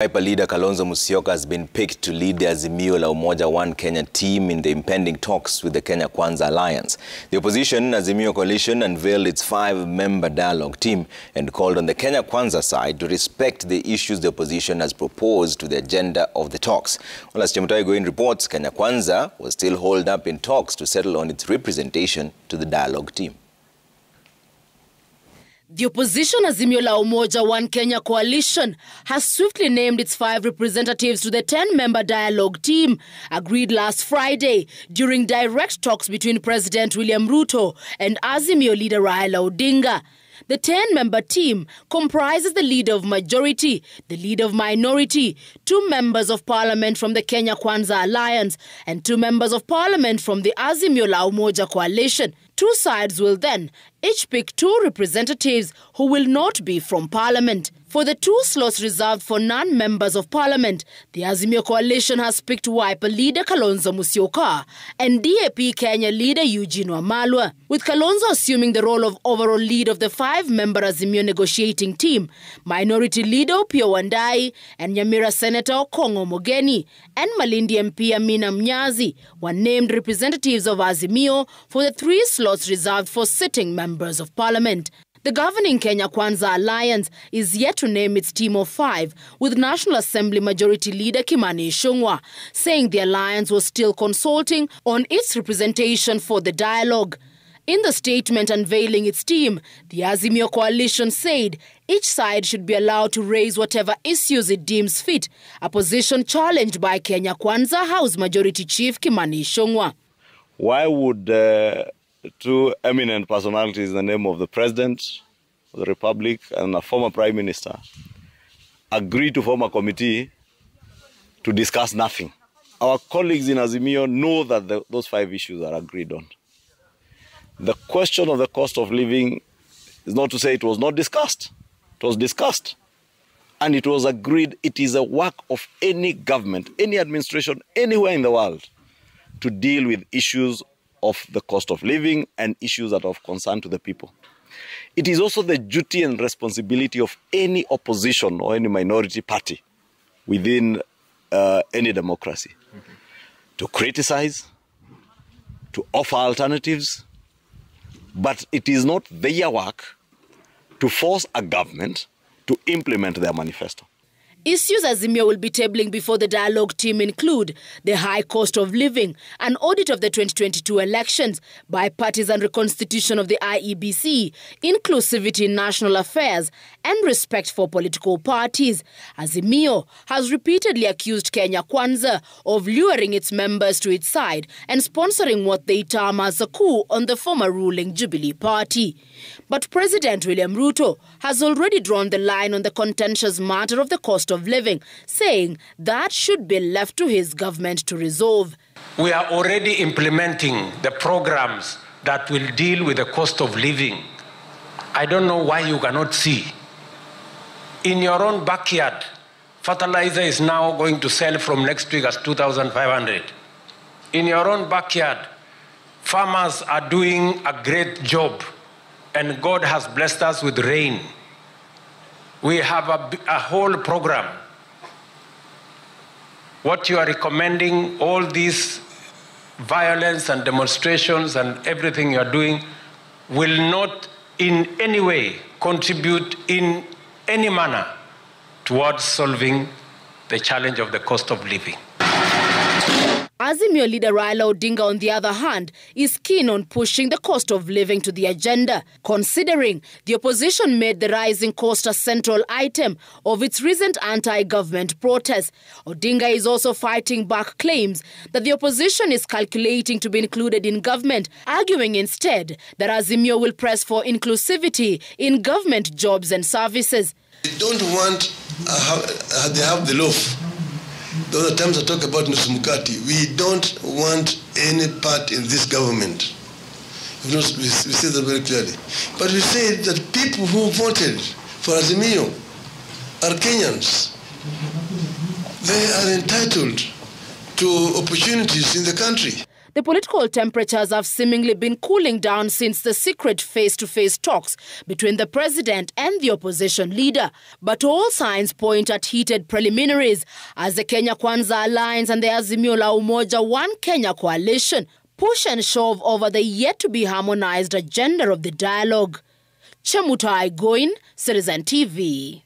Wiper leader Kalonzo Musyoka has been picked to lead the Azimio la Umoja One Kenya team in the impending talks with the Kenya Kwanza alliance. The opposition Azimio coalition unveiled its 5-member dialogue team and called on the Kenya Kwanza side to respect the issues the opposition has proposed to the agenda of the talks. Well, as Chemutai Goin reports, Kenya Kwanza was still holed up in talks to settle on its representation to the dialogue team. The opposition Azimio la Umoja One Kenya coalition has swiftly named its 5 representatives to the 10-member dialogue team, agreed last Friday during direct talks between President William Ruto and Azimio leader Raila Odinga. The 10-member team comprises the leader of majority, the leader of minority, 2 members of parliament from the Kenya Kwanza alliance, and 2 members of parliament from the Azimio la Umoja coalition. 2 sides will then each pick 2 representatives who will not be from parliament. For the 2 slots reserved for non-members of parliament, the Azimio coalition has picked Wiper leader Kalonzo Musyoka and DAP Kenya leader Eugene Wamalwa, with Kalonzo assuming the role of overall lead of the 5-member Azimio negotiating team. Minority leader Opiyo Wandayi and Nyamira Senator Okongo Mogeni and Malindi MP Amina Mnyazi were named representatives of Azimio for the 3 slots reserved for sitting members of parliament. The governing Kenya Kwanza alliance is yet to name its team of 5, with National Assembly Majority Leader Kimani Ichung'wah saying the alliance was still consulting on its representation for the dialogue. In the statement unveiling its team, the Azimio coalition said each side should be allowed to raise whatever issues it deems fit, a position challenged by Kenya Kwanza House Majority Chief Kimani Ichung'wah. Why would 2 eminent personalities in the name of the President of the Republic and a former Prime Minister agree to form a committee to discuss nothing? Our colleagues in Azimio know that those 5 issues are agreed on. The question of the cost of living is not to say it was not discussed. It was discussed. And it was agreed it is a work of any government, any administration, anywhere in the world to deal with issues of the cost of living and issues that are of concern to the people. It is also the duty and responsibility of any opposition or any minority party within any democracy to criticize, to offer alternatives, but it is not their work to force a government to implement their manifesto. Issues Azimio will be tabling before the dialogue team include the high cost of living, an audit of the 2022 elections, bipartisan reconstitution of the IEBC, inclusivity in national affairs, and respect for political parties. Azimio has repeatedly accused Kenya Kwanza of luring its members to its side and sponsoring what they term as a coup on the former ruling Jubilee Party. But President William Ruto has already drawn the line on the contentious matter of the cost of living, saying that should be left to his government to resolve. We are already implementing the programs that will deal with the cost of living. I don't know why you cannot see. In your own backyard, fertilizer is now going to sell from next week as 2,500. In your own backyard, farmers are doing a great job, and God has blessed us with rain. We have a whole program. What you are recommending, all these violence and demonstrations and everything you are doing, will not in any way contribute in any manner towards solving the challenge of the cost of living. Azimio leader Raila Odinga, on the other hand, is keen on pushing the cost of living to the agenda, considering the opposition made the rising cost a central item of its recent anti-government protests. Odinga is also fighting back claims that the opposition is calculating to be included in government, arguing instead that Azimio will press for inclusivity in government jobs and services. They don't want they have the loaf. The other times I talk about Nusumukati, we don't want any part in this government. We say that very clearly. But we say that people who voted for Azimio are Kenyans. They are entitled to opportunities in the country. The political temperatures have seemingly been cooling down since the secret face-to-face talks between the president and the opposition leader. But all signs point at heated preliminaries as the Kenya Kwanza Alliance and the Azimio la Umoja One Kenya coalition push and shove over the yet-to-be harmonized agenda of the dialogue. Chemutai Goin, Citizen TV.